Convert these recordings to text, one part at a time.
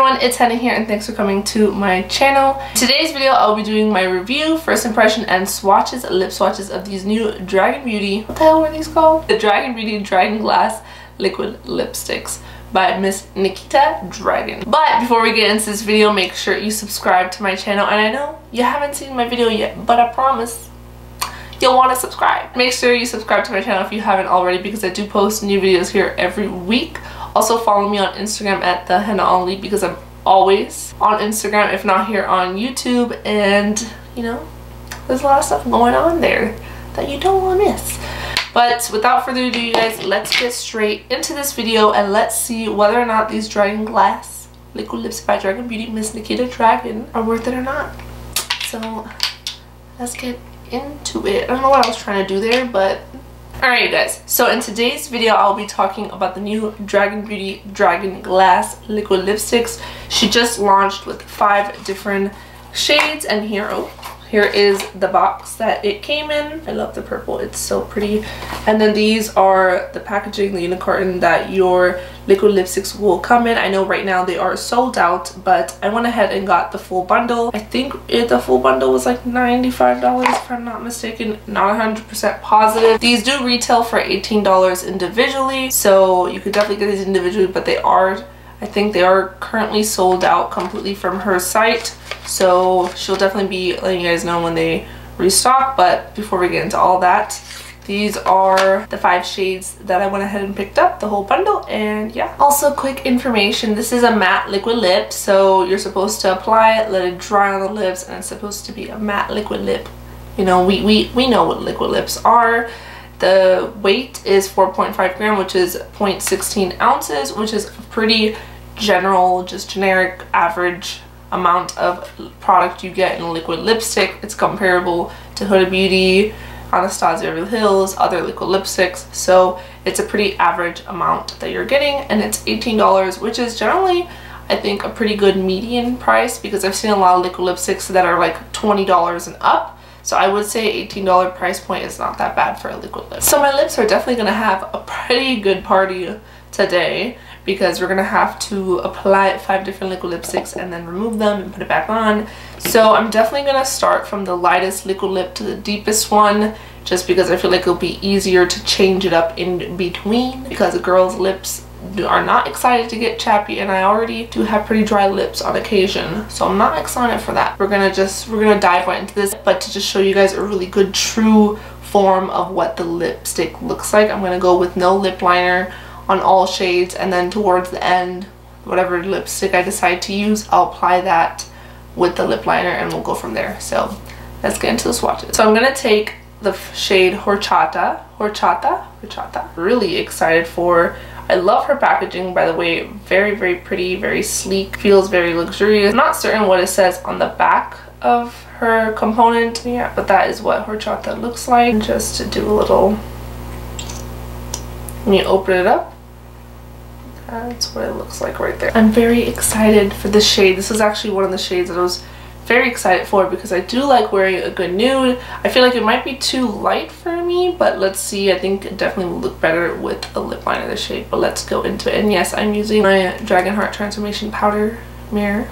everyone, it's Henna here and thanks for coming to my channel. Today's video I'll be doing my review, first impression, and swatches, lip swatches of these new Dragun Beauty, what the hell were these called? The Dragun Beauty Dragun Glass liquid lipsticks by Miss Nikita Dragun. But before we get into this video, make sure you subscribe to my channel. And I know you haven't seen my video yet, but I promise you'll want to subscribe. Make sure you subscribe to my channel if you haven't already, because I do post new videos here every week. Also follow me on Instagram at Thehennaali, because I'm always on Instagram, if not here on YouTube, and you know, there's a lot of stuff going on there that you don't want to miss. But without further ado, you guys, let's get straight into this video and let's see whether or not these Dragun Glass liquid lips by Dragun Beauty Miss Nikita Dragun are worth it or not. So let's get into it. I don't know what I was trying to do there, but alright, you guys, so in today's video I'll be talking about the new Dragun Beauty Dragun Glass liquid lipsticks. She just launched with 5 different shades, and here is the box that it came in. I love the purple, it's so pretty. And then these are the packaging, the unicorn that your liquid lipsticks will come in. I know right now they are sold out, but I went ahead and got the full bundle. I think the full bundle was like $95 if I'm not mistaken, not 100% positive. These do retail for $18 individually, so you could definitely get these individually, but I think they are currently sold out completely from her site, so she'll definitely be letting you guys know when they restock. But before we get into all that, these are the 5 shades that I went ahead and picked up, the whole bundle. And yeah, also quick information, this is a matte liquid lip, so you're supposed to apply it, let it dry on the lips, and it's supposed to be a matte liquid lip. You know, we know what liquid lips are. The weight is 4.5 grams, which is 0.16 ounces, which is a pretty general, just generic, average amount of product you get in a liquid lipstick. It's comparable to Huda Beauty, Anastasia Beverly Hills, other liquid lipsticks, so it's a pretty average amount that you're getting, and it's $18, which is generally, I think, a pretty good median price, because I've seen a lot of liquid lipsticks that are like $20 and up. So I would say $18 price point is not that bad for a liquid lip. So my lips are definitely going to have a pretty good party today, because we're going to have to apply 5 different liquid lipsticks and then remove them and put it back on. So I'm definitely going to start from the lightest liquid lip to the deepest one, just because I feel like it'll be easier to change it up in between, because a girl's lips are not excited to get chappy, and I already do have pretty dry lips on occasion, so I'm not excited for that. We're gonna dive right into this, but to just show you guys a really good true form of what the lipstick looks like, I'm gonna go with no lip liner on all shades, and then towards the end, whatever lipstick I decide to use, I'll apply that with the lip liner and we'll go from there. So let's get into the swatches. So I'm gonna take the shade Whorechata. Really excited for. I love her packaging, by the way. Very, very pretty, very sleek, feels very luxurious. I'm not certain what it says on the back of her component, yeah, but that is what Whorechata looks like. And just to do a little, when you open it up, that's what it looks like right there. I'm very excited for this shade. This is actually one of the shades that I was very excited for, because I do like wearing a good nude. I feel like it might be too light for me, but let's see. I think it definitely will look better with a lip liner, the shade, but let's go into it. And yes, I'm using my Dragun Heart Transformation Powder Mirror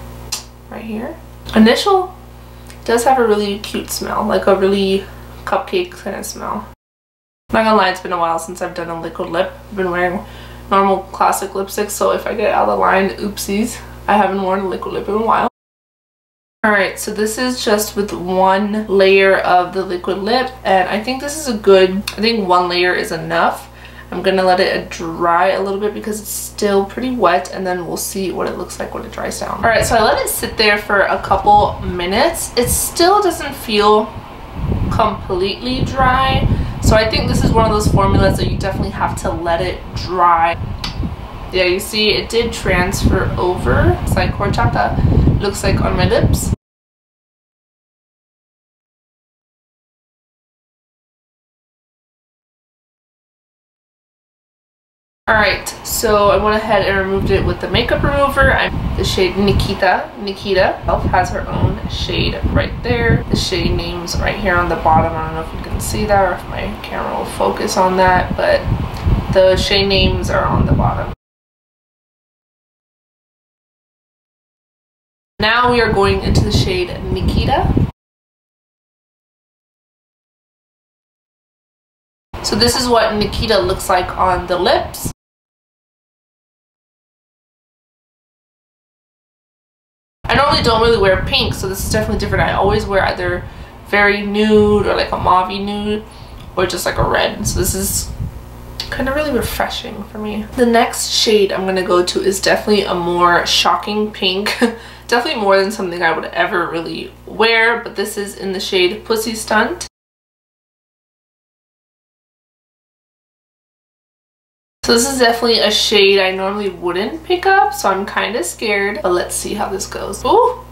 right here. Initial does have a really cute smell, like a really cupcake kind of smell. I'm not gonna lie, it's been a while since I've done a liquid lip. I've been wearing normal classic lipsticks, so if I get out of the line, oopsies. I haven't worn a liquid lip in a while. Alright, so this is just with 1 layer of the liquid lip, and I think this is a good, I think 1 layer is enough. I'm gonna let it dry a little bit because it's still pretty wet, and then we'll see what it looks like when it dries down. Alright, so I let it sit there for a couple minutes. It still doesn't feel completely dry, so I think this is one of those formulas that you definitely have to let it dry. Yeah, you see it did transfer over. It's like Whorechata looks like on my lips. Alright, so I went ahead and removed it with the makeup remover. The shade Nikita has her own shade right there. The shade name's right here on the bottom. I don't know if you can see that or if my camera will focus on that, but the shade names are on the bottom. Now we are going into the shade Nikita. So this is what Nikita looks like on the lips. I normally don't really wear pink, so this is definitely different. I always wear either very nude or like a mauve nude or just like a red. So this is kind of really refreshing for me. The next shade I'm going to go to is definitely a more shocking pink. Definitely more than something I would ever really wear, but this is in the shade Pussystunt. So this is definitely a shade I normally wouldn't pick up, so I'm kind of scared, but let's see how this goes. Ooh!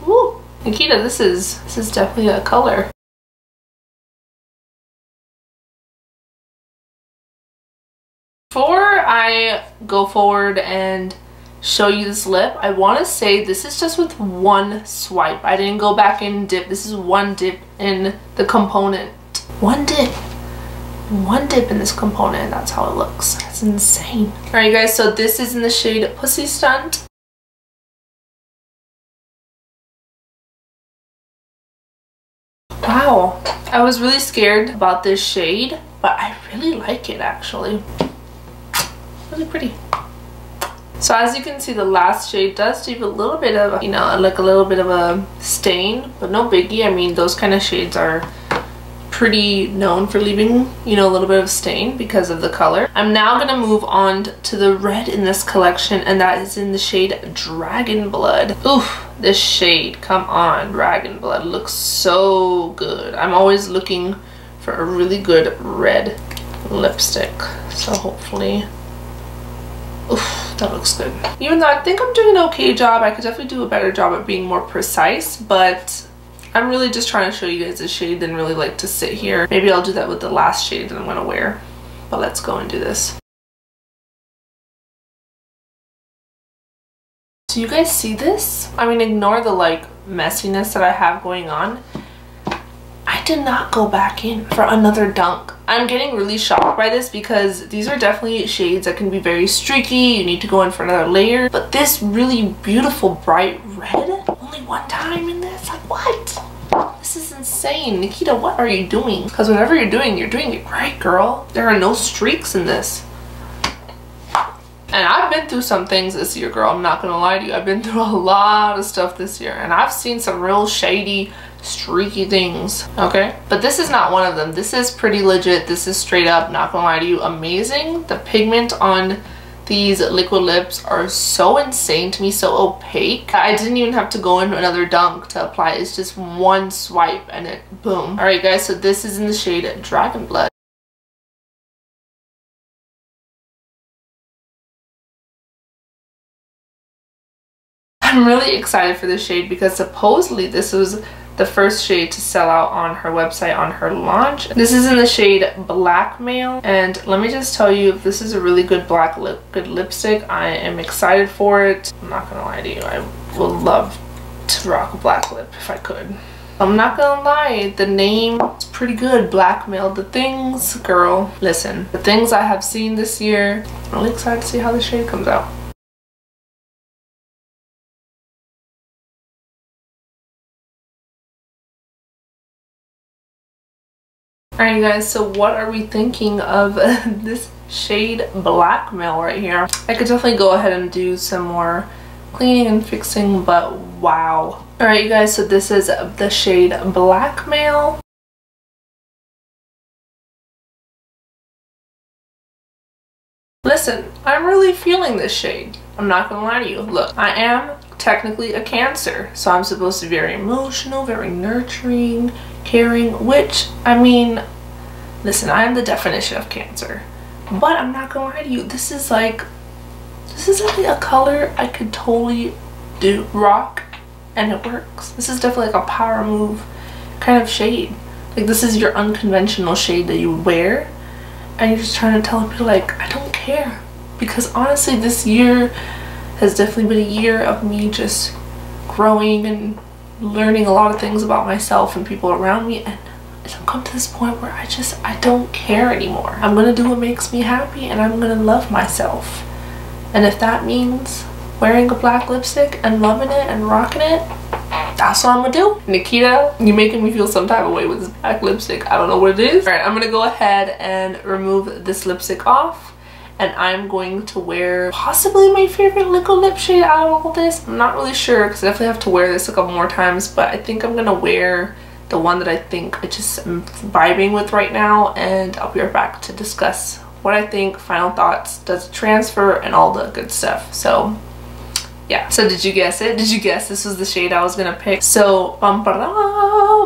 Ooh! Nikita, this is definitely a color. Before I go forward and show you this lip, I want to say this is just with one swipe. I didn't go back and dip. This is one dip in the component. One dip in this component, and that's how it looks. That's insane. Alright guys, so this is in the shade Pussystunt. Wow, I was really scared about this shade, but I really like it actually. Really pretty. So as you can see, the last shade does leave a little bit of, you know, like a little bit of a stain, but no biggie. I mean, those kind of shades are pretty known for leaving, you know, a little bit of stain because of the color. I'm now gonna move on to the red in this collection, and that is in the shade Dragun Blood. Oof, this shade, come on, Dragun Blood looks so good. I'm always looking for a really good red lipstick, so hopefully, oof, that looks good. Even though I think I'm doing an okay job, I could definitely do a better job at being more precise, but I'm really just trying to show you guys the shade than really like to sit here. Maybe I'll do that with the last shade that I'm gonna wear. But let's go and do this. Do you guys see this? I mean, ignore the like messiness that I have going on. I did not go back in for another dunk. I'm getting really shocked by this because these are definitely shades that can be very streaky. You need to go in for another layer. But this really beautiful bright red, only one time in this? Like what? This is insane. Nikita, what are you doing? Because whatever you're doing it right, girl. There are no streaks in this. And I've been through some things this year, girl. I'm not gonna lie to you. I've been through a lot of stuff this year, and I've seen some real shady, streaky things, okay? But this is not one of them. This is pretty legit. This is straight up, not gonna lie to you, amazing. The pigment on these liquid lips are so insane to me, so opaque. I didn't even have to go in another dunk to apply. It's just one swipe and it, boom. All right, guys, so this is in the shade Dragun Blood. I'm really excited for this shade because supposedly this was the first shade to sell out on her website on her launch. This is in the shade Blackmail, and let me just tell you, if this is a really good good lipstick, I am excited for it. I'm not gonna lie to you, I would love to rock a black lip if I could. I'm not gonna lie, the name is pretty good, Blackmail. The things, girl, listen, the things I have seen this year, I'm really excited to see how the shade comes out. Alright guys, so what are we thinking of this shade Blackmail right here? I could definitely go ahead and do some more cleaning and fixing, but wow. Alright you guys, so this is the shade Blackmail. Listen, I'm really feeling this shade. I'm not gonna lie to you. Look, I am technically a Cancer, so I'm supposed to be very emotional, very nurturing, caring, which, I mean, listen, I am the definition of Cancer, but I'm not gonna lie to you, this is like a color I could totally rock and it works. This is definitely like a power move kind of shade. Like this is your unconventional shade that you wear and you're just trying to tell people like, I don't care. Because honestly, this year has definitely been a year of me just growing and learning a lot of things about myself and people around me, and I've come to this point where I don't care anymore. I'm gonna do what makes me happy and I'm gonna love myself. And if that means wearing a black lipstick and loving it and rocking it, that's what I'm gonna do. Nikita, you're making me feel some type of way with this black lipstick. I don't know what it is. All right, I'm gonna go ahead and remove this lipstick off, and I'm going to wear possibly my favorite liquid lip shade out of all this. I'm not really sure because I definitely have to wear this a couple more times, but I think I'm gonna wear the one that I think I just am vibing with right now, and I'll be right back to discuss what I think, final thoughts, does it transfer, and all the good stuff. So yeah, so did you guess it? Did you guess this was the shade I was gonna pick? So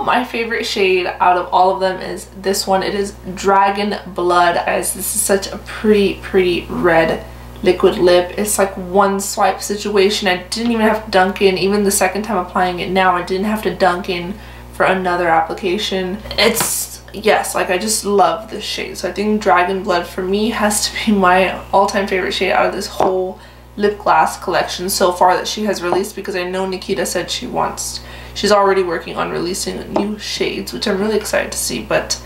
my favorite shade out of all of them is this one. It is Dragun Blood. Guys, this is such a pretty red liquid lip. It's like one swipe situation. I didn't even have to dunk in. Even the second time applying it now, I didn't have to dunk in for another application. It's, yes, like I just love this shade. So I think Dragun Blood for me has to be my all-time favorite shade out of this whole lip gloss collection so far that she has released, because I know Nikita said she's already working on releasing new shades, which I'm really excited to see, but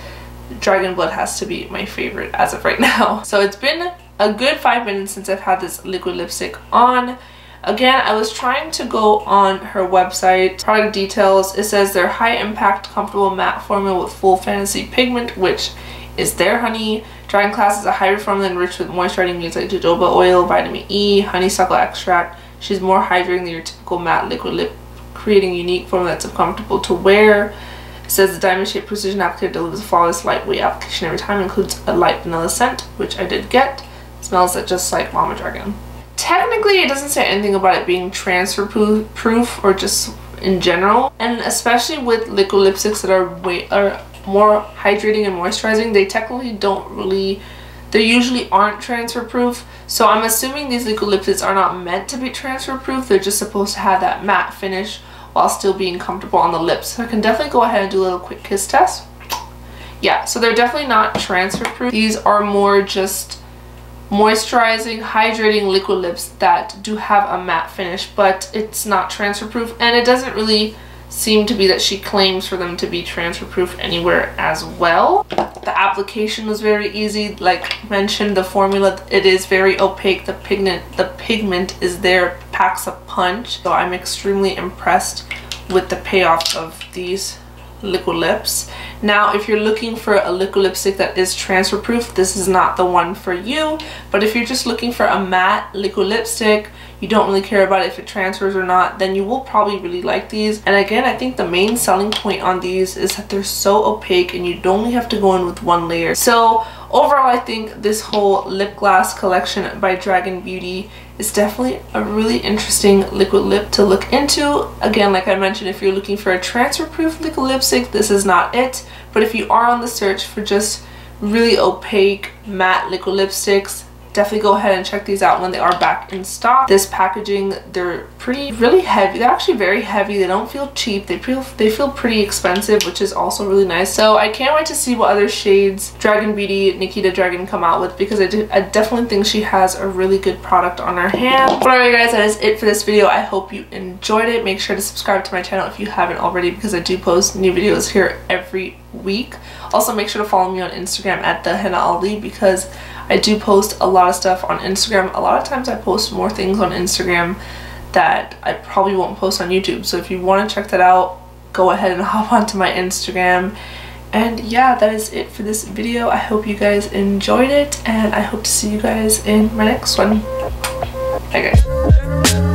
Dragun Blood has to be my favorite as of right now. So it's been a good 5 minutes since I've had this liquid lipstick on. Again, I was trying to go on her website, product details. It says they're high impact, comfortable matte formula with full fantasy pigment, which is there, honey. Dragun Glass is a hybrid formula enriched with moisturizing means like jojoba oil, vitamin E, honeysuckle extract. She's more hydrating than your typical matte liquid lip, creating a unique formula that's comfortable to wear. It says the diamond shaped precision applicator delivers a flawless lightweight application every time. Includes a light vanilla scent, which I did get. Smells just like Mama Dragun. Technically, it doesn't say anything about it being transfer proof or just in general, and especially with liquid lipsticks that are more hydrating and moisturizing, they technically they usually aren't transfer proof. So I'm assuming these liquid lipsticks are not meant to be transfer proof. They're just supposed to have that matte finish while still being comfortable on the lips. So I can definitely go ahead and do a little quick kiss test. Yeah, so they're definitely not transfer proof. These are more just moisturizing, hydrating liquid lips that do have a matte finish, but it's not transfer proof, and it doesn't really seem to be that she claims for them to be transfer proof anywhere as well. The application was very easy. Like mentioned, the formula, it is very opaque. The pigment is there, packs a punch. So I'm extremely impressed with the payoff of these liquid lips. Now, if you're looking for a liquid lipstick that is transfer proof, this is not the one for you. But if you're just looking for a matte liquid lipstick, you don't really care about if it transfers or not, then you will probably really like these. And again, I think the main selling point on these is that they're so opaque and you only have to go in with one layer. So overall, I think this whole lip gloss collection by Dragun Beauty is definitely a really interesting liquid lip to look into. Again, like I mentioned, if you're looking for a transfer proof liquid lipstick, this is not it. But if you are on the search for just really opaque matte liquid lipsticks, definitely go ahead and check these out when they are back in stock. This packaging, they're really heavy. They're actually very heavy. They don't feel cheap. They feel pretty expensive, which is also really nice. So I can't wait to see what other shades Dragun Beauty, Nikita Dragun come out with, because I definitely think she has a really good product on her hand. But alright guys, that is it for this video. I hope you enjoyed it. Make sure to subscribe to my channel if you haven't already, because I do post new videos here every week. Also, make sure to follow me on Instagram at Thehennaali, because I do post a lot of stuff on Instagram. A lot of times I post more things on Instagram that I probably won't post on YouTube. So if you want to check that out, go ahead and hop onto my Instagram. And yeah, that is it for this video. I hope you guys enjoyed it, and I hope to see you guys in my next one. Bye guys.